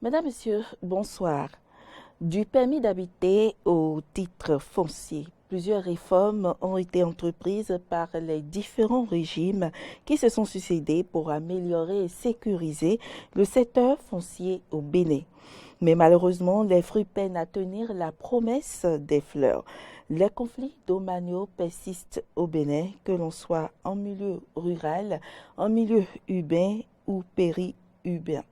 Mesdames, Messieurs, bonsoir. Du permis d'habiter au titre foncier, plusieurs réformes ont été entreprises par les différents régimes qui se sont succédés pour améliorer et sécuriser le secteur foncier au Bénin. Mais malheureusement, les fruits peinent à tenir la promesse des fleurs. Les conflits domaniaux persistent au Bénin, que l'on soit en milieu rural, en milieu urbain ou périurbain.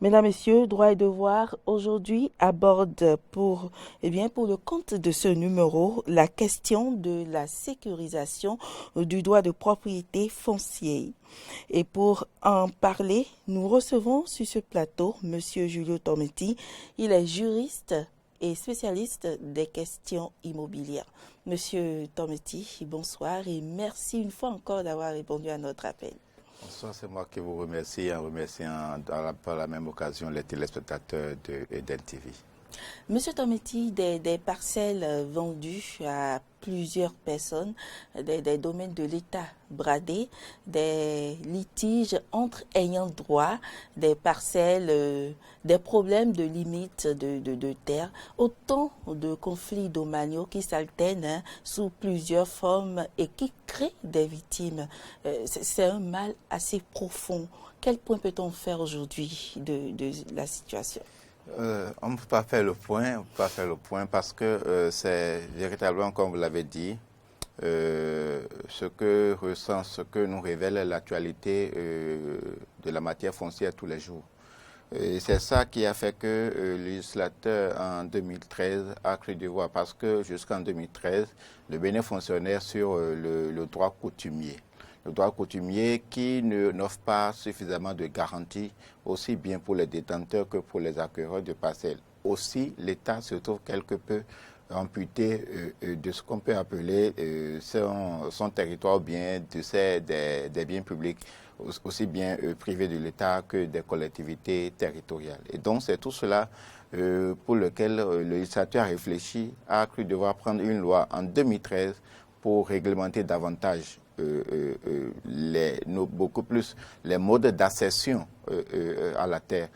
Mesdames, Messieurs, Droit et Devoir aujourd'hui aborde pour le compte de ce numéro la question de la sécurisation du droit de propriété foncière. Et pour en parler, nous recevons sur ce plateau Monsieur Julio Tometti. Il est juriste et spécialiste des questions immobilières. Monsieur Tometti, bonsoir et merci une fois encore d'avoir répondu à notre appel. Bonsoir, c'est moi qui vous remercie en remerciant par la même occasion les téléspectateurs de Eden TV. Monsieur Tometti, des parcelles vendues à plusieurs personnes, des domaines de l'État bradés, des litiges entre ayants droit, des parcelles, des problèmes de limites de terre, autant de conflits domaniaux qui s'alternent sous plusieurs formes et qui créent des victimes. C'est un mal assez profond. Quel point peut-on faire aujourd'hui de la situation ? On ne peut pas faire le point, parce que c'est véritablement, comme vous l'avez dit, ce que nous révèle l'actualité de la matière foncière tous les jours. Et c'est ça qui a fait que le législateur en 2013 a cru devoir, parce que jusqu'en 2013, le Bénin fonctionnait sur le droit coutumier. Le droit coutumier qui n'offre pas suffisamment de garanties, aussi bien pour les détenteurs que pour les acquéreurs de parcelles. Aussi, l'État se trouve quelque peu amputé de ce qu'on peut appeler son territoire bien des biens publics, aussi bien privés de l'État que des collectivités territoriales. Et donc, c'est tout cela pour lequel le législateur a réfléchi, a cru devoir prendre une loi en 2013 pour réglementer davantage beaucoup plus les modes d'accession à la terre,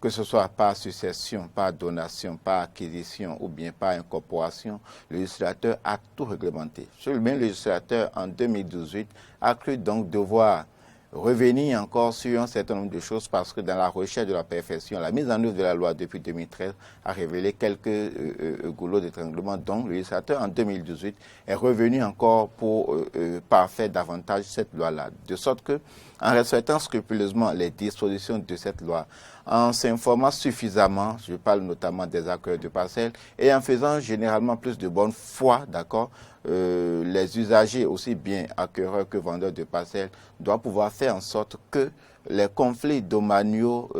que ce soit par succession, par donation, par acquisition ou bien par incorporation. Le législateur a tout réglementé. Le même législateur, en 2018, a cru donc devoir revenir encore sur un certain nombre de choses, parce que dans la recherche de la perfection, la mise en œuvre de la loi depuis 2013 a révélé quelques goulots d'étranglement. Donc le législateur en 2018 est revenu encore pour parfaire davantage cette loi-là. De sorte que, en respectant scrupuleusement les dispositions de cette loi, en s'informant suffisamment, je parle notamment des acquéreurs de parcelles, et en faisant généralement plus de bonne foi, d'accord, les usagers, aussi bien acquéreurs que vendeurs de parcelles, doivent pouvoir faire en sorte que les conflits domaniaux,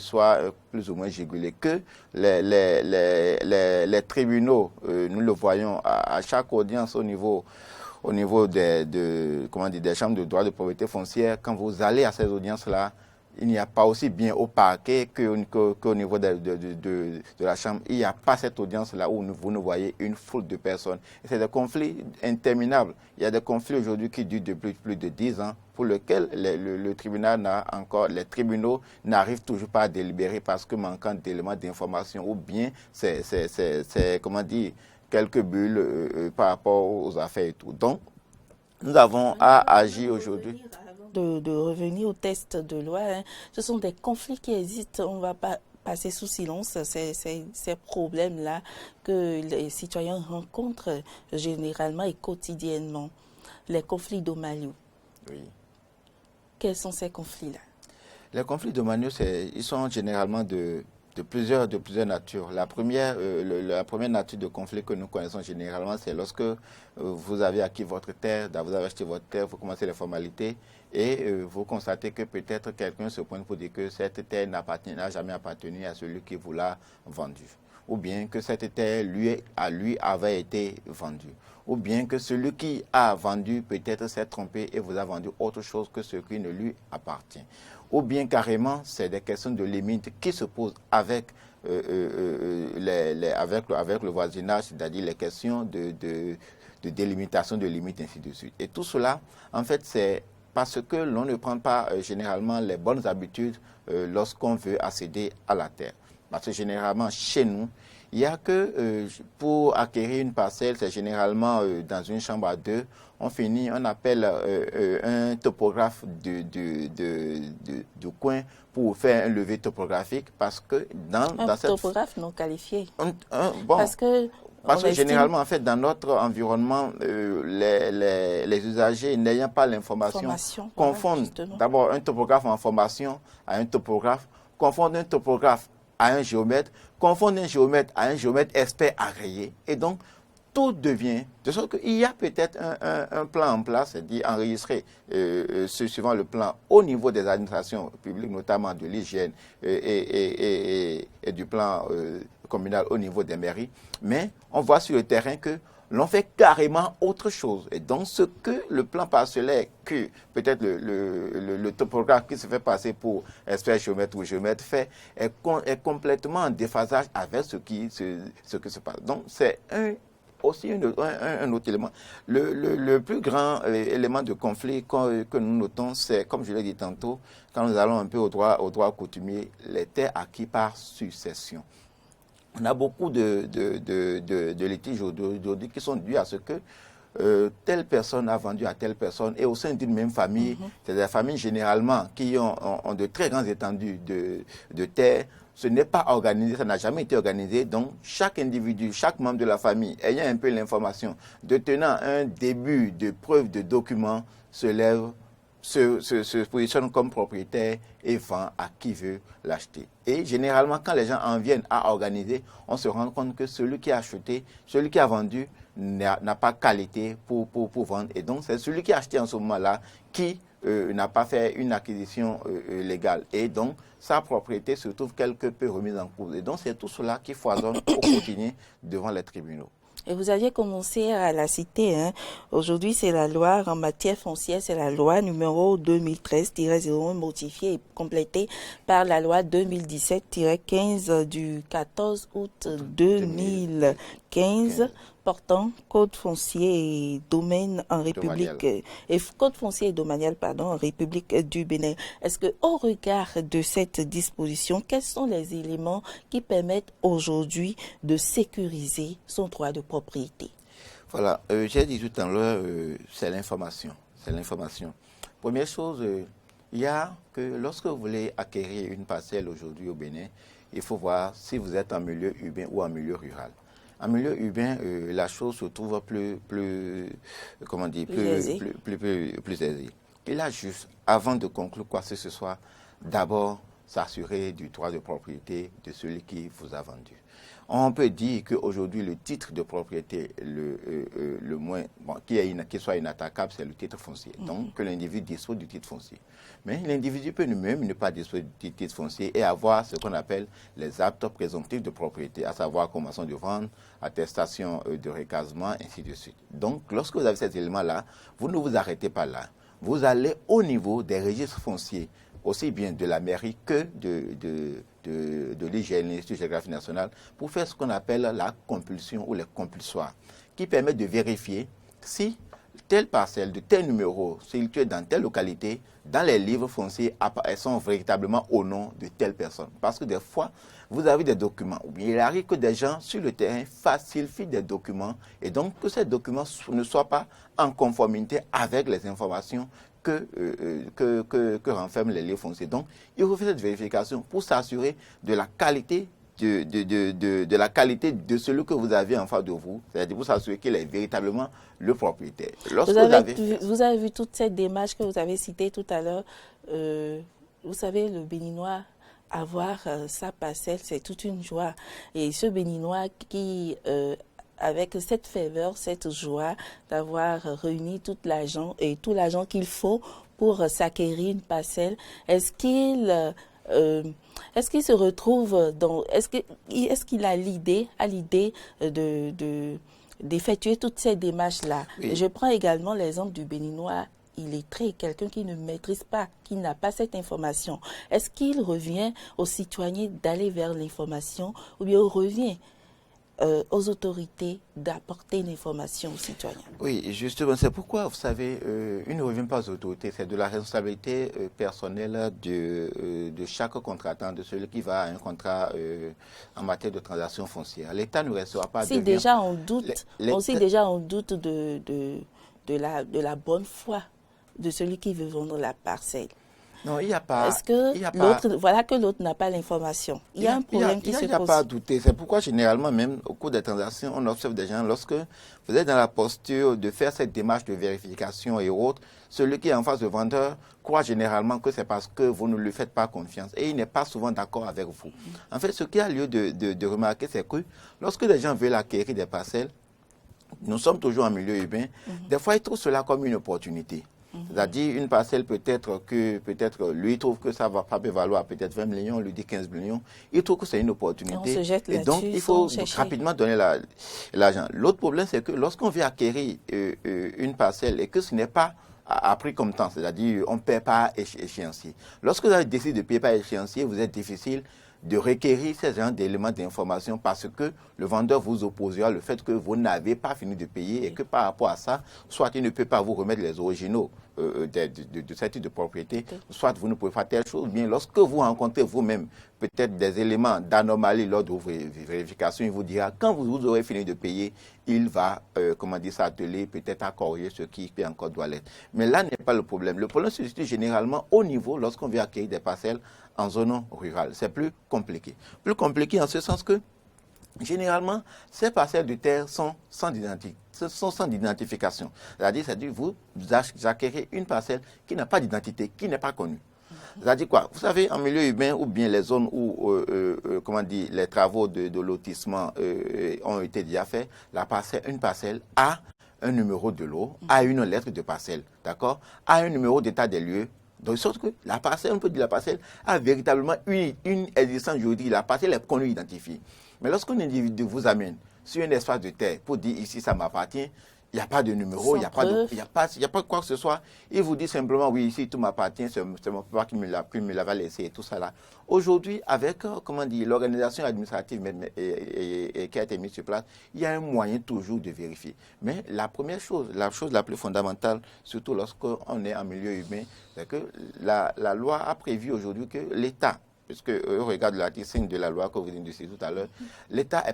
soient plus ou moins jugulés, que les tribunaux, nous le voyons à chaque audience au niveau des chambres de droit de propriété foncière. Quand vous allez à ces audiences-là, il n'y a pas, aussi bien au parquet qu'au niveau de la chambre, il n'y a pas cette audience-là où vous ne voyez une foule de personnes. Et c'est des conflits interminables. Il y a des conflits aujourd'hui qui durent depuis plus de 10 ans, pour lesquels les tribunaux n'arrivent toujours pas à délibérer parce que manquant d'éléments d'information, ou bien quelques bulles par rapport aux affaires et tout. Donc, nous avons à agir aujourd'hui. De revenir au texte de loi, ce sont des conflits qui existent. On ne va pas passer sous silence ces problèmes-là que les citoyens rencontrent généralement et quotidiennement. Les conflits domaniaux. Oui. Quels sont ces conflits-là? Les conflits domaniaux, ils sont généralement de plusieurs natures. La première nature de conflit que nous connaissons généralement, c'est lorsque vous avez acquis votre terre, vous avez acheté votre terre, vous commencez les formalités et vous constatez que peut-être quelqu'un se pointe pour dire que cette terre n'a jamais appartenu à celui qui vous l'a vendue. Ou bien que cette terre à lui avait été vendue. Ou bien que celui qui a vendu peut-être s'est trompé et vous a vendu autre chose que ce qui ne lui appartient. Ou bien carrément, c'est des questions de limites qui se posent avec le voisinage, c'est-à-dire les questions de délimitation de limites, ainsi de suite. Et tout cela, en fait, c'est parce que l'on ne prend pas généralement les bonnes habitudes lorsqu'on veut accéder à la terre. Parce que généralement, chez nous, il n'y a que pour acquérir une parcelle, c'est généralement dans une chambre à deux, on appelle un topographe du coin pour faire un levé topographique parce que dans cette... topographe non qualifié. Bon, parce que généralement, en fait, dans notre environnement, les usagers n'ayant pas l'information confondent d'abord un topographe en formation à un topographe, confondent un topographe à un géomètre, confondent un géomètre à un géomètre expert agréé. Et donc, tout devient, de sorte qu'il y a peut-être un plan en place, c'est-à-dire enregistrer suivant le plan au niveau des administrations publiques, notamment de l'hygiène et du plan communal au niveau des mairies. Mais on voit sur le terrain que l'on fait carrément autre chose. Et donc, ce que le plan parcellaire, que peut-être le topographe qui se fait passer pour expert géomètre ou géomètre fait, est complètement en déphasage avec ce qui se passe. Donc, c'est aussi un autre élément. Le plus grand élément de conflit que nous notons, c'est, comme je l'ai dit tantôt, quand nous allons un peu au droit coutumier, les terres acquises par succession. On a beaucoup de litiges aujourd'hui qui sont dus à ce que telle personne a vendu à telle personne et au sein d'une même famille, c'est des familles généralement qui ont de très grandes étendues de terre. Ce n'est pas organisé, ça n'a jamais été organisé. Donc, chaque individu, chaque membre de la famille, ayant un peu l'information, de tenant un début de preuve de document, se lève, se positionne comme propriétaire et vend à qui veut l'acheter. Et généralement, quand les gens en viennent à organiser, on se rend compte que celui qui a acheté, celui qui a vendu, n'a pas qualité pour vendre. Et donc, c'est celui qui a acheté en ce moment-là qui n'a pas fait une acquisition légale. Et donc, sa propriété se trouve quelque peu remise en cause. Et donc, c'est tout cela qui foisonne au quotidien devant les tribunaux. Et vous aviez commencé à la citer, hein. Aujourd'hui, c'est la loi en matière foncière, c'est la loi numéro 2013-01 modifiée et complétée par la loi 2017-15 du 14 août 2015 portant code foncier et domaine en République code foncier et domanial en République du Bénin. Est-ce que au regard de cette disposition, quels sont les éléments qui permettent aujourd'hui de sécuriser son droit de propriété? Voilà, j'ai dit tout à l'heure, c'est l'information. C'est l'information. Première chose, il y a que lorsque vous voulez acquérir une parcelle aujourd'hui au Bénin, il faut voir si vous êtes en milieu urbain ou en milieu rural. En milieu urbain, la chose se trouve plus aisée. Et là, juste, avant de conclure quoi que ce soit, d'abord s'assurer du droit de propriété de celui qui vous a vendu. On peut dire qu'aujourd'hui, le titre de propriété le moins, qui soit inattaquable, c'est le titre foncier. Donc, que l'individu dispose du titre foncier. Mais l'individu peut même ne pas disposer du titre foncier et avoir ce qu'on appelle les actes présomptifs de propriété, à savoir convention de vente, attestation de recasement, ainsi de suite. Donc, lorsque vous avez ces éléments-là, vous ne vous arrêtez pas là. Vous allez au niveau des registres fonciers, aussi bien de la mairie que de l'IGN, l'Institut géographique national, pour faire ce qu'on appelle la compulsion ou les compulsoires, qui permet de vérifier si telle parcelle de tel numéro située dans telle localité, dans les livres fonciers, elles sont véritablement au nom de telle personne. Parce que des fois, vous avez des documents, ou bien il arrive que des gens sur le terrain falsifient des documents, et donc que ces documents ne soient pas en conformité avec les informations que renferment les livres fonciers. Donc, il faut faire cette vérification pour s'assurer de la qualité de la qualité de celui que vous avez en face de vous, c'est-à-dire pour s'assurer qu'il est véritablement le propriétaire. Vous avez vu toute cette démarche que vous avez citée tout à l'heure. Vous savez, le Béninois, avoir sa parcelle, c'est toute une joie. Et ce Béninois qui... avec cette ferveur, cette joie d'avoir réuni tout l'argent qu'il faut pour s'acquérir une parcelle, est-ce qu'il se retrouve est-ce qu'il a l'idée d'effectuer toutes ces démarches-là? Oui. Je prends également l'exemple du Béninois illettré, quelqu'un qui ne maîtrise pas, qui n'a pas cette information. Est-ce qu'il revient aux citoyens d'aller vers l'information ou bien il revient aux autorités d'apporter l'information aux citoyens. Oui, justement, c'est pourquoi, vous savez, il ne revient pas aux autorités, c'est de la responsabilité personnelle de chaque contractant, de celui qui va à un contrat en matière de transaction foncière. L'État ne restera pas... Si déjà on doute, déjà on doute de la bonne foi de celui qui veut vendre la parcelle. Non, il n'y a pas... Est-ce que l'autre, voilà que l'autre n'a pas l'information? Il y a un problème qui se pose. Il n'y a pas à douter. C'est pourquoi, généralement, même au cours des transactions, on observe des gens, lorsque vous êtes dans la posture de faire cette démarche de vérification et autres, celui qui est en face du vendeur croit généralement que c'est parce que vous ne lui faites pas confiance. Et il n'est pas souvent d'accord avec vous. En fait, ce qui a lieu de remarquer, c'est que lorsque les gens veulent acquérir des parcelles, nous sommes toujours en milieu urbain, des fois, ils trouvent cela comme une opportunité. C'est-à-dire une parcelle peut-être lui trouve que ça va pas valoir peut-être 20 millions, lui dit 15 millions. Il trouve que c'est une opportunité. Et donc il faut rapidement donner l'argent. L'autre problème, c'est que lorsqu'on veut acquérir une parcelle et que ce n'est pas à prix comme temps, c'est-à-dire on ne paie pas échéancier. Lorsque vous avez décidé de ne payer pas échéancier, vous êtes difficile de requérir ces genres d'éléments d'information parce que le vendeur vous opposera le fait que vous n'avez pas fini de payer et que par rapport à ça, soit il ne peut pas vous remettre les originaux de cette type de propriété, soit vous ne pouvez pas telle chose. Bien, lorsque vous rencontrez vous-même peut-être des éléments d'anomalie lors de vos vérifications, il vous dira, quand vous aurez fini de payer, il va, s'atteler peut-être à corriger ce qui encore doit l'être. Mais là n'est pas le problème. Le problème se situe généralement au niveau lorsqu'on vient acquérir des parcelles en zone rurale. C'est plus compliqué. Plus compliqué en ce sens que, généralement, ces parcelles de terre sont sans identification. C'est-à-dire, vous acquérez une parcelle qui n'a pas d'identité, qui n'est pas connue. C'est-à-dire quoi? Vous savez, en milieu urbain ou bien les zones où les travaux de lotissement ont été déjà faits, une parcelle a un numéro de lot, a une lettre de parcelle, d'accord? A un numéro d'état des lieux. De sorte que la parcelle, on peut dire la parcelle, a véritablement une existence juridique. La parcelle est connue, identifiée. Mais lorsqu'un individu vous amène sur un espace de terre pour dire ici ça m'appartient, il n'y a pas de numéro, il n'y a pas quoi que ce soit. Il vous dit simplement oui, ici tout m'appartient, c'est mon papa qui me l'avait laissé et tout ça là. Aujourd'hui, avec l'organisation administrative qui a été mise sur place, il y a un moyen toujours de vérifier. Mais la première chose, la chose la plus fondamentale, surtout lorsqu'on est en milieu humain, c'est que la loi a prévu aujourd'hui que l'État, puisque regarde l'article 5 de la loi que vous venez de citer tout à l'heure, l'État est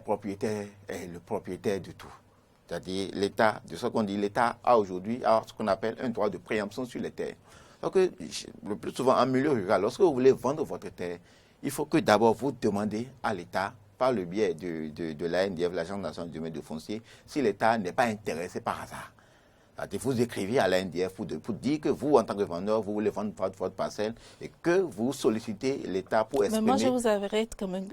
le propriétaire de tout. C'est-à-dire l'État, de ce qu'on dit, l'État a aujourd'hui ce qu'on appelle un droit de préemption sur les terres. Donc, le plus souvent en milieu rural, lorsque vous voulez vendre votre terre, il faut que d'abord vous demandez à l'État, par le biais de l'ANDF, l'Agence nationale du domaine de foncier, si l'État n'est pas intéressé par hasard. Vous écrivez à l'ANDF pour dire que vous, en tant que vendeur, vous voulez vendre votre parcelle et que vous sollicitez l'État pour exprimer... Mais moi, je vous arrête quand même.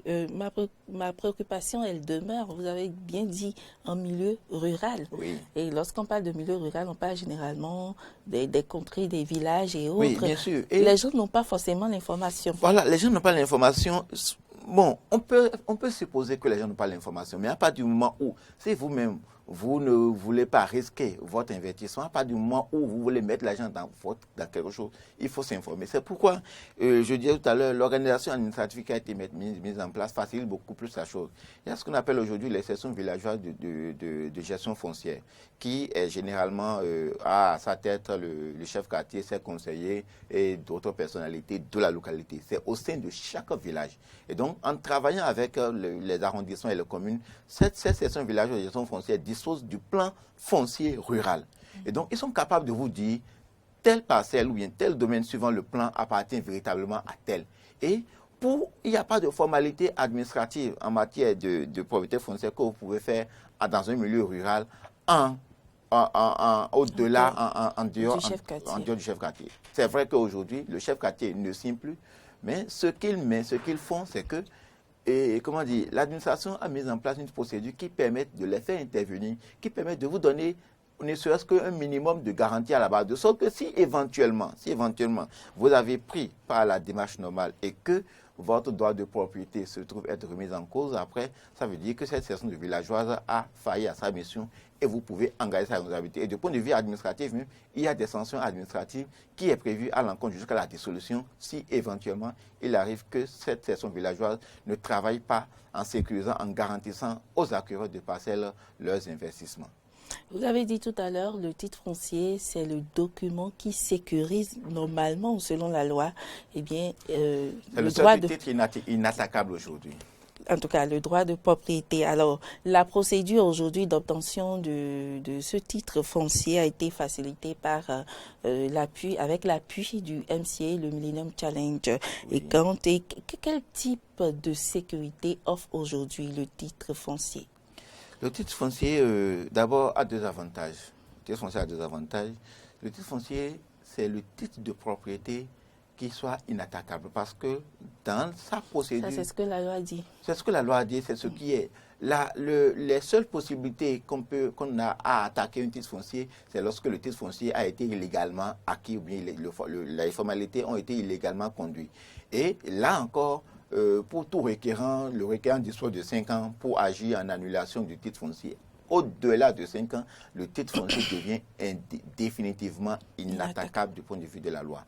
Ma préoccupation, elle demeure. Vous avez bien dit en milieu rural. Oui. Et lorsqu'on parle de milieu rural, on parle généralement des contrées, des villages et autres. Oui, bien sûr. Et les gens n'ont pas forcément l'information. Voilà, les gens n'ont pas l'information. Bon, on peut supposer que les gens n'ont pas l'information, mais à partir du moment où, si vous-même, vous ne voulez pas risquer votre investissement, à partir du moment où vous voulez mettre l'argent dans quelque chose, il faut s'informer. C'est pourquoi, je disais tout à l'heure, l'organisation administrative qui a été mise en place facilite beaucoup plus la chose. Il y a ce qu'on appelle aujourd'hui les sections villageoises de gestion foncière, qui est généralement a à sa tête le chef quartier, ses conseillers et d'autres personnalités de la localité. C'est au sein de chaque village. Et donc, en travaillant avec les arrondissements et les communes, ces sections villageoises de gestion foncière disposent du plan foncier rural. Et donc, ils sont capables de vous dire telle parcelle ou bien tel domaine suivant le plan appartient véritablement à tel. Et il n'y a pas de formalité administrative en matière de propriété foncière que vous pouvez faire dans un milieu rural au-delà, en dehors du chef quartier. C'est vrai qu'aujourd'hui, le chef quartier ne signe plus, mais ce qu'ils font, c'est que l'administration a mis en place une procédure qui permet de les faire intervenir, qui permet de vous donner ne serait-ce qu'un minimum de garantie à la base, de sorte que si éventuellement vous avez pris par la démarche normale et que votre droit de propriété se trouve être remis en cause, après, ça veut dire que cette cession de villageoise a failli à sa mission et vous pouvez engager sa responsabilité. Et du point de vue administratif, même, il y a des sanctions administratives qui est prévues à l'encontre jusqu'à la dissolution si éventuellement il arrive que cette cession villageoise ne travaille pas en sécurisant, en garantissant aux acquéreurs de parcelles leurs investissements. Vous avez dit tout à l'heure, le titre foncier, c'est le document qui sécurise normalement, selon la loi, eh bien, le seul titre inattaquable aujourd'hui. En tout cas, le droit de propriété. Alors, la procédure aujourd'hui d'obtention de ce titre foncier a été facilitée par avec l'appui du MCA, le Millennium Challenge. Oui. Et quel type de sécurité offre aujourd'hui le titre foncier? Le titre foncier, d'abord, a deux avantages. Le titre foncier a deux avantages. Le titre foncier, c'est le titre de propriété qui soit inattaquable parce que dans sa procédure... Ça, c'est ce que la loi dit. C'est ce que la loi dit, c'est ce qui est. Les seules possibilités qu'on a à attaquer un titre foncier, c'est lorsque le titre foncier a été illégalement acquis ou bien les formalités ont été illégalement conduites. Et là encore, pour tout requérant, le requérant dispose de 5 ans pour agir en annulation du titre foncier. Au-delà de 5 ans, le titre foncier devient définitivement inattaquable du point de vue de la loi.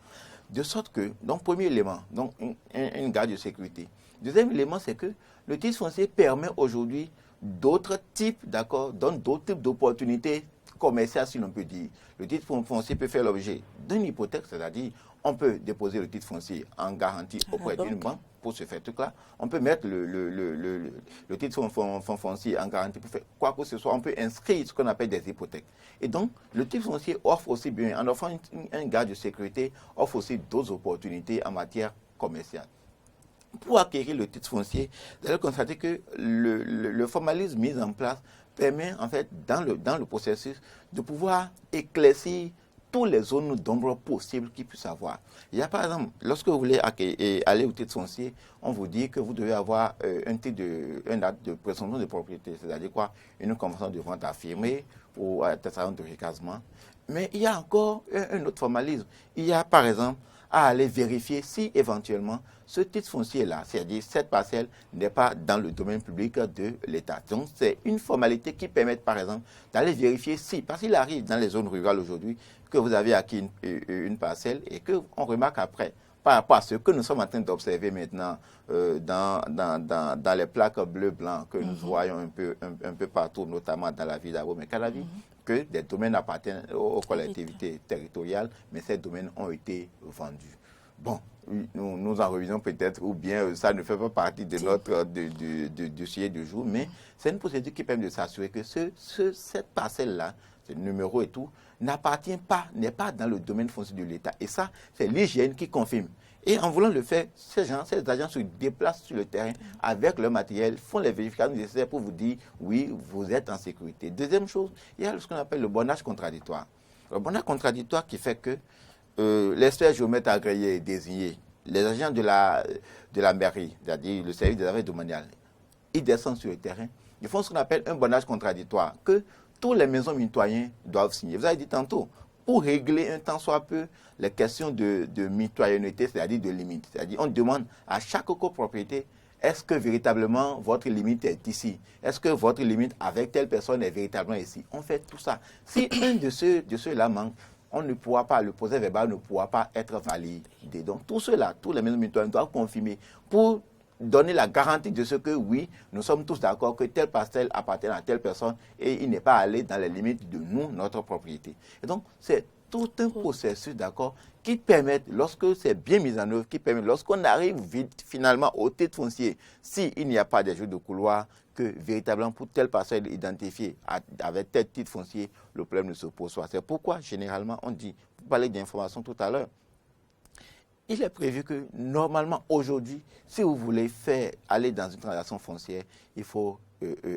De sorte que, donc, premier élément, donc une garde de sécurité. Deuxième élément, c'est que le titre foncier permet aujourd'hui d'autres types, d'accord, donne d'autres types d'opportunités commerciales, si l'on peut dire. Le titre foncier peut faire l'objet d'une hypothèque, c'est-à-dire on peut déposer le titre foncier en garantie auprès d'une banque pour ce faire truc-là. On peut mettre le titre foncier en garantie pour faire quoi que ce soit. On peut inscrire ce qu'on appelle des hypothèques. Et donc, le titre foncier offre aussi bien, en offrant un gage de sécurité, offre aussi d'autres opportunités en matière commerciale. Pour acquérir le titre foncier, vous allez constater que le formalisme mis en place permet, en fait, dans le processus, de pouvoir éclaircir toutes les zones d'ombre possibles qu'il puisse avoir. Il y a par exemple, lorsque vous voulez aller au titre foncier, on vous dit que vous devez avoir un acte de présomption de propriété, c'est-à-dire quoi, une convention de vente affirmée ou un testament de recasement. Mais il y a encore un autre formalisme. Il y a par exemple à aller vérifier si éventuellement ce titre foncier-là, c'est-à-dire cette parcelle, n'est pas dans le domaine public de l'État. Donc c'est une formalité qui permet par exemple d'aller vérifier si, parce qu'il arrive dans les zones rurales aujourd'hui, que vous avez acquis une parcelle et qu'on remarque après, par rapport à ce que nous sommes en train d'observer maintenant dans les plaques bleu-blanc que nous voyons un peu partout, notamment dans la ville d'Abomey-Calavi, que des domaines appartiennent aux collectivités territoriales, mais ces domaines ont été vendus. Bon, nous en revisons peut-être, ou bien ça ne fait pas partie de notre du sujet du jour, mais c'est une procédure qui permet de s'assurer que cette parcelle-là, ce numéro et tout, n'appartient pas, n'est pas dans le domaine foncier de l'État. Et ça, c'est l'hygiène qui confirme. Et en voulant le faire, ces agents se déplacent sur le terrain avec leur matériel, font les vérifications nécessaires pour vous dire, oui, vous êtes en sécurité. Deuxième chose, il y a ce qu'on appelle le bornage contradictoire. Le bornage contradictoire qui fait que l'expert géomètre agréé désigné, les agents de la mairie, c'est-à-dire le service des affaires domaniales, ils descendent sur le terrain, ils font ce qu'on appelle un bornage contradictoire, que tous les maisons mitoyennes doivent signer. Vous avez dit tantôt, pour régler un tant soit peu les questions de mitoyenneté, c'est-à-dire de limite. C'est-à-dire on demande à chaque copropriété, est-ce que véritablement votre limite est ici? Est-ce que votre limite avec telle personne est véritablement ici? On fait tout ça. Si un de ceux-là manque, on ne pourra pas, le procès verbal ne pourra pas être validé. Donc tous ceux-là, tous les maisons mitoyennes doivent confirmer pour donner la garantie de ce que, oui, nous sommes tous d'accord que telle parcelle appartient à telle personne et il n'est pas allé dans les limites de notre propriété. Et donc, c'est tout un processus, d'accord, qui permet, lorsque c'est bien mis en œuvre, qui permet, lorsqu'on arrive finalement au titre foncier, s'il n'y a pas de jeu de couloir, que véritablement pour telle parcelle identifiée avec tel titre foncier, le problème ne se pose pas. C'est pourquoi, généralement, on dit, vous parlez d'information tout à l'heure, il est prévu que, normalement, aujourd'hui, si vous voulez aller dans une transaction foncière, il faut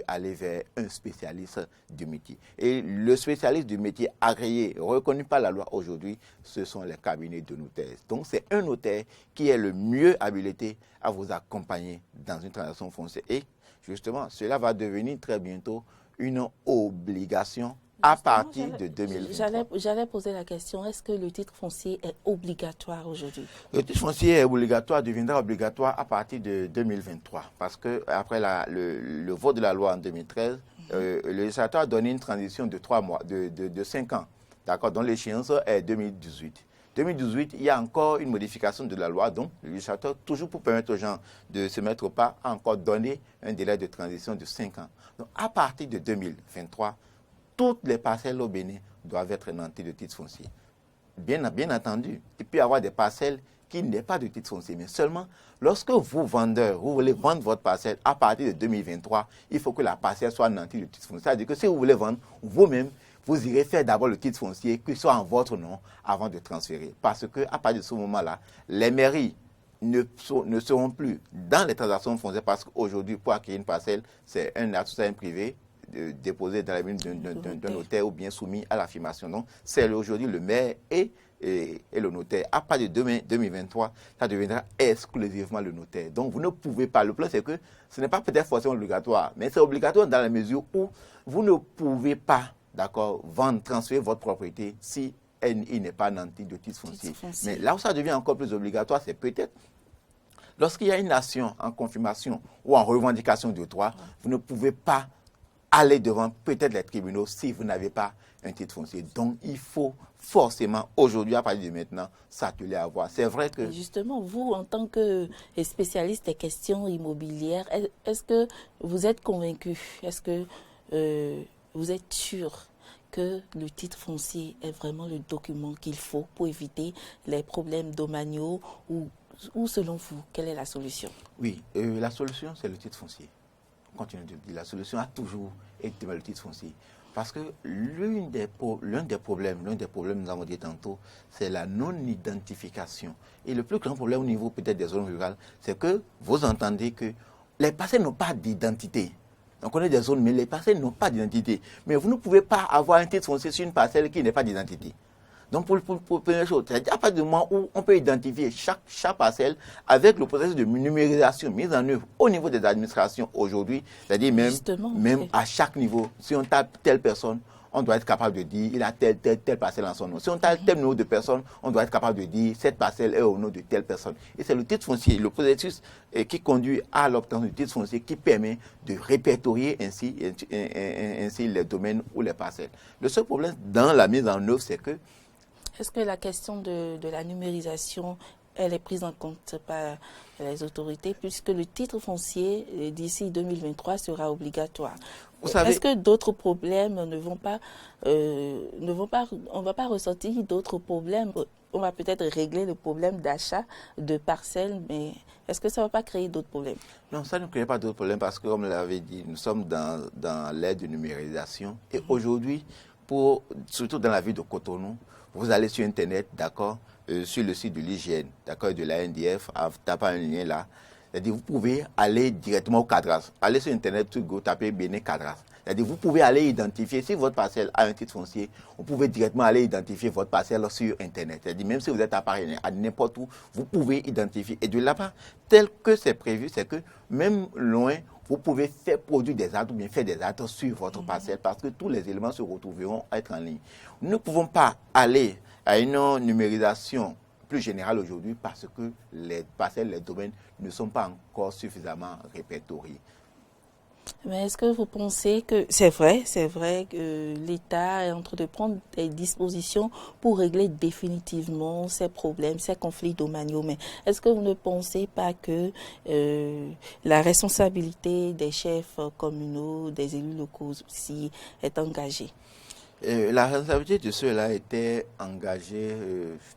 aller vers un spécialiste du métier. Et le spécialiste du métier agréé, reconnu par la loi aujourd'hui, ce sont les cabinets de notaires. Donc, c'est un notaire qui est le mieux habilité à vous accompagner dans une transaction foncière. Et, justement, cela va devenir très bientôt une obligation à partir de 2023. J'allais poser la question, est-ce que le titre foncier est obligatoire aujourd'hui? Le titre foncier est obligatoire, deviendra obligatoire à partir de 2023 parce que après le vote de la loi en 2013, le législateur a donné une transition de 3 mois, de 5 ans, d'accord, dont l'échéance est 2018. 2018, il y a encore une modification de la loi, donc le législateur, toujours pour permettre aux gens de se mettre au pas, a encore donné un délai de transition de 5 ans. Donc à partir de 2023, toutes les parcelles au Bénin doivent être nanties de titre foncier. Bien entendu, il peut y avoir des parcelles qui n'aient pas de titre foncier, mais seulement lorsque vous, vendeur, vous voulez vendre votre parcelle à partir de 2023, il faut que la parcelle soit nantie de titre foncier. C'est-à-dire que si vous voulez vendre vous-même, vous irez faire d'abord le titre foncier qui soit en votre nom avant de transférer. Parce qu'à partir de ce moment-là, les mairies ne seront plus dans les transactions foncières parce qu'aujourd'hui, pour acquérir une parcelle, c'est un associé privé déposé dans la mine d'un notaire ou bien soumis à l'affirmation. Donc, c'est aujourd'hui le maire et le notaire. À partir de 2023, ça deviendra exclusivement le notaire. Donc, vous ne pouvez pas. Le plan, c'est que ce n'est pas peut-être forcément obligatoire, mais c'est obligatoire dans la mesure où vous ne pouvez pas, d'accord, vendre, transférer votre propriété si il n'est pas nanti de titre foncier. Mais là où ça devient encore plus obligatoire, c'est peut-être lorsqu'il y a une nation en confirmation ou en revendication de droit, vous ne pouvez pas aller devant peut-être les tribunaux si vous n'avez pas un titre foncier. Donc, il faut forcément, aujourd'hui, à partir de maintenant, s'atteler à voir. C'est vrai que... Et justement, vous, en tant que spécialiste des questions immobilières, est-ce que vous êtes convaincu? Est-ce que vous êtes sûr que le titre foncier est vraiment le document qu'il faut pour éviter les problèmes domaniaux ou selon vous, quelle est la solution? Oui, la solution, c'est le titre foncier. Continue de dire, la solution a toujours été le titre foncier. Parce que l'un des problèmes, nous avons dit tantôt, c'est la non-identification. Et le plus grand problème au niveau peut-être des zones rurales, c'est que vous entendez que les parcelles n'ont pas d'identité. On connaît des zones, mais les parcelles n'ont pas d'identité. Mais vous ne pouvez pas avoir un titre foncier sur une parcelle qui n'est pas d'identité. Donc, pour première chose, c'est à partir du moment où on peut identifier chaque parcelle avec le processus de numérisation mis en œuvre au niveau des administrations aujourd'hui, c'est-à-dire même à chaque niveau, si on tape telle personne, on doit être capable de dire il a telle parcelle en son nom. Si on tape tel nombre de personnes, on doit être capable de dire cette parcelle est au nom de telle personne. Et c'est le titre foncier, le processus qui conduit à l'obtention du titre foncier qui permet de répertorier ainsi les domaines ou les parcelles. Le seul problème dans la mise en œuvre, c'est que est-ce que la question de la numérisation, elle est prise en compte par les autorités puisque le titre foncier d'ici 2023 sera obligatoire? Est-ce que d'autres problèmes on va pas ressentir d'autres problèmes? On va peut-être régler le problème d'achat de parcelles, mais est-ce que ça ne va pas créer d'autres problèmes? Non, ça ne crée pas d'autres problèmes parce que, comme je l'avais dit, nous sommes dans l'ère de numérisation. Et aujourd'hui, surtout dans la ville de Cotonou, vous allez sur Internet, d'accord, sur le site de l'hygiène, d'accord, de la NDF, en tapant un lien là. C'est-à-dire, vous pouvez aller directement au cadastre. Allez sur Internet, tapez Bénin cadastre. C'est-à-dire, vous pouvez aller identifier, si votre parcelle a un titre foncier, vous pouvez directement aller identifier votre parcelle sur Internet. C'est-à-dire, même si vous êtes à Paris, à n'importe où, vous pouvez identifier. Et de là-bas, tel que c'est prévu, c'est que même loin, vous pouvez faire produire des actes ou bien faire des actes sur votre parcelle parce que tous les éléments se retrouveront à être en ligne. Nous ne pouvons pas aller à une numérisation plus générale aujourd'hui parce que les parcelles, les domaines ne sont pas encore suffisamment répertoriés. Mais est-ce que vous pensez que c'est vrai que l'État est en train de prendre des dispositions pour régler définitivement ces problèmes, ces conflits domaniaux, mais est-ce que vous ne pensez pas que la responsabilité des chefs communaux, des élus locaux aussi est engagée? La responsabilité de ceux-là était engagée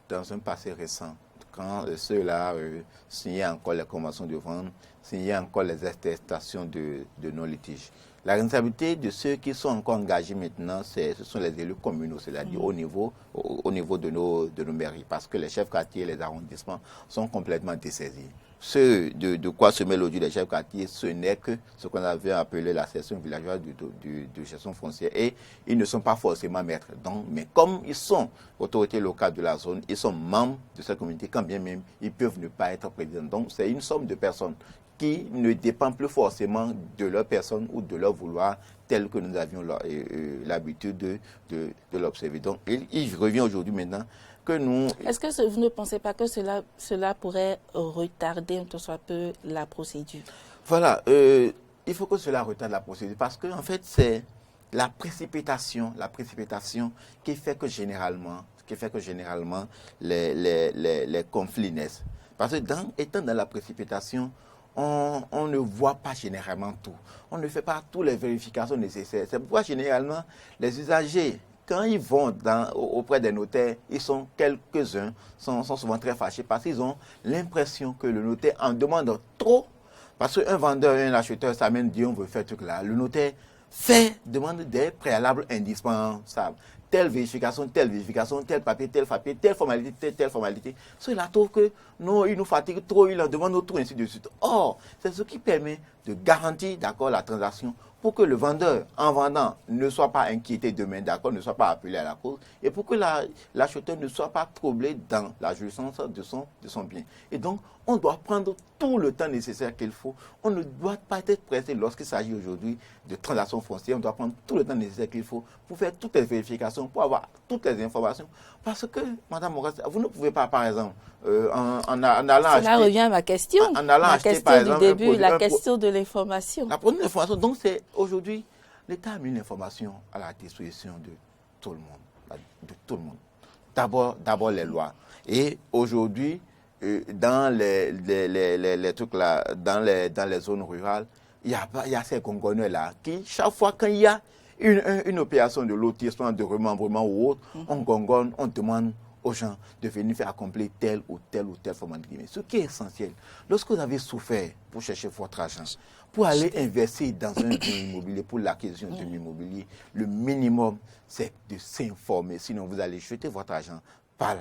dans un passé récent, quand ceux-là signaient encore les conventions de vente, signaient encore les attestations de non-litige. La responsabilité de ceux qui sont encore engagés maintenant, ce sont les élus communaux, c'est-à-dire au niveau de nos mairies, parce que les chefs quartiers, les arrondissements sont complètement dessaisis. De quoi se mêlent aujourd'hui les chefs quartiers, ce n'est que ce qu'on avait appelé la section villageoise de gestion foncière. Et ils ne sont pas forcément maîtres. Donc, mais comme ils sont autorités locales de la zone, ils sont membres de cette communauté, quand bien même ils peuvent ne pas être présidents. Donc, c'est une somme de personnes qui ne dépend plus forcément de leur personne ou de leur vouloir tel que nous avions l'habitude de l'observer. Donc, il revient aujourd'hui maintenant que nous... Est-ce que vous ne pensez pas que cela pourrait retarder un tout soit peu la procédure? Voilà, il faut que cela retarde la procédure parce que en fait, c'est la précipitation qui fait que généralement les conflits naissent. Parce que étant dans la précipitation, on ne voit pas généralement tout. On ne fait pas toutes les vérifications nécessaires. C'est pourquoi généralement, les usagers, quand ils vont auprès des notaires, quelques-uns sont souvent très fâchés parce qu'ils ont l'impression que le notaire en demande trop. Parce qu'un vendeur et un acheteur s'amènent, dit on veut faire ce truc là. Le notaire demande des préalables indispensables. Telle vérification, tel papier, telle formalité. Cela trouve que non, il nous fatigue trop, il en demande trop, ainsi de suite. Or, c'est ce qui permet de garantir, d'accord, la transaction pour que le vendeur, en vendant, ne soit pas inquiété demain, d'accord, ne soit pas appelé à la cause, et pour que l'acheteur ne soit pas troublé dans la jouissance de son bien. Et donc, on doit prendre tout le temps nécessaire qu'il faut. On ne doit pas être pressé lorsqu'il s'agit aujourd'hui de transactions foncières. On doit prendre tout le temps nécessaire qu'il faut pour faire toutes les vérifications, pour avoir toutes les informations. Parce que, Madame Maurice, vous ne pouvez pas, par exemple, en allant acheter... Cela revient à ma question. La question du début, la question de l'information. La première information, donc c'est aujourd'hui, l'État a mis l'information à la disposition de tout le monde. D'abord les lois. Et aujourd'hui, dans les trucs là, dans les zones rurales, il y a ces gongonneurs là qui, chaque fois qu'il y a une opération de lotissement, de remembrement ou autre, on gongonne, on demande aux gens de venir faire accomplir telle ou telle formalité. Mais ce qui est essentiel, lorsque vous avez souffert pour chercher votre argent, pour aller investir dans un bien immobilier, pour l'acquisition d'un immobilier, le minimum, c'est de s'informer. Sinon, vous allez jeter votre argent par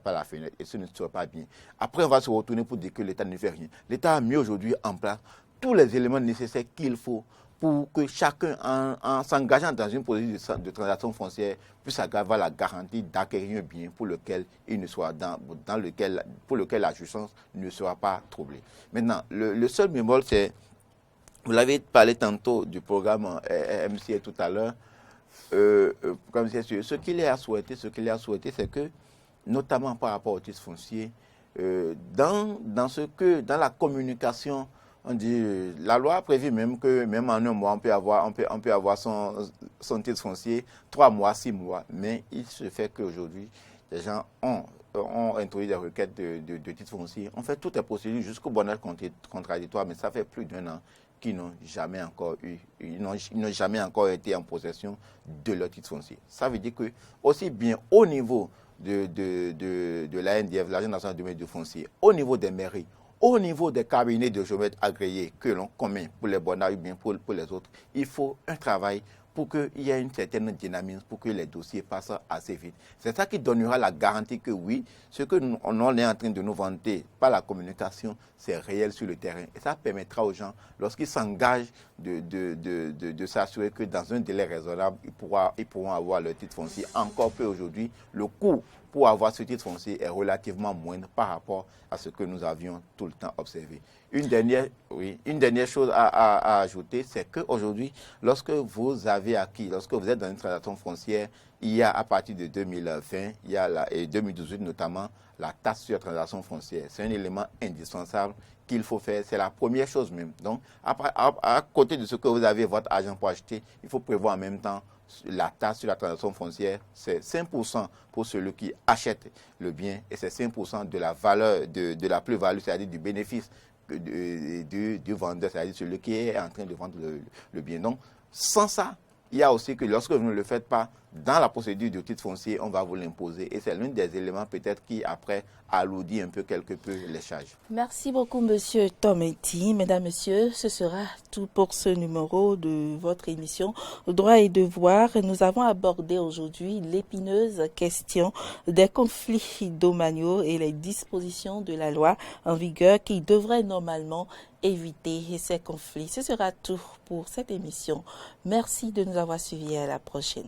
la fenêtre et ce ne sera pas bien. Après, on va se retourner pour dire que l'État ne fait rien. L'État a mis aujourd'hui en place tous les éléments nécessaires qu'il faut pour que chacun, en s'engageant dans une procédure de transaction foncière, puisse avoir la garantie d'acquérir un bien pour lequel il ne soit pour lequel la jouissance ne sera pas troublée. Maintenant, le seul bémol, c'est, vous l'avez parlé tantôt du programme MCA tout à l'heure, ce qu'il y a souhaité, c'est que, notamment par rapport au titre foncier, dans la communication, on dit, la loi a prévu même que même en un mois, on peut avoir son titre foncier, 3 mois, 6 mois. Mais il se fait qu'aujourd'hui, les gens ont introduit des requêtes de titre foncier. On fait toutes les procédures jusqu'au bonheur contradictoire, mais ça fait plus d'1 an qu'ils n'ont jamais encore été en possession de leur titre foncier. Ça veut dire que, aussi bien au niveau de l'ANDF, l'Agence nationale du domaine du foncier, au niveau des mairies, au niveau des cabinets de géomètres agréés que l'on commet pour les bonheurs ou bien pour les autres, il faut un travail pour qu'il y ait une certaine dynamisme, pour que les dossiers passent assez vite. C'est ça qui donnera la garantie que oui, ce que on est en train de nous vanter par la communication, c'est réel sur le terrain. Et ça permettra aux gens, lorsqu'ils s'engagent, de s'assurer que dans un délai raisonnable, ils pourront avoir leur titre foncier. Encore que aujourd'hui, le coût pour avoir ce titre foncier est relativement moindre par rapport à ce que nous avions tout le temps observé. Une dernière chose à ajouter, c'est qu'aujourd'hui, lorsque vous êtes dans une transaction foncière, il y a à partir de 2020, et 2018 notamment, la taxe sur la transaction foncière. C'est un élément indispensable qu'il faut faire. C'est la première chose même. Donc, à côté de ce que vous avez votre argent pour acheter, il faut prévoir en même temps la taxe sur la transaction foncière, c'est 5% pour celui qui achète le bien et c'est 5% de la valeur, de la plus-value, c'est-à-dire du bénéfice du vendeur, c'est-à-dire celui qui est en train de vendre le bien. Donc, sans ça, il y a aussi que lorsque vous ne le faites pas, dans la procédure de titre foncier, on va vous l'imposer. Et c'est l'un des éléments peut-être qui, après, alourdit un peu, quelque peu les charges. Merci beaucoup, Monsieur Tometti. Mesdames, Messieurs, ce sera tout pour ce numéro de votre émission Droit et Devoir. Nous avons abordé aujourd'hui l'épineuse question des conflits domaniaux et les dispositions de la loi en vigueur qui devraient normalement éviter ces conflits. Ce sera tout pour cette émission. Merci de nous avoir suivis. À la prochaine.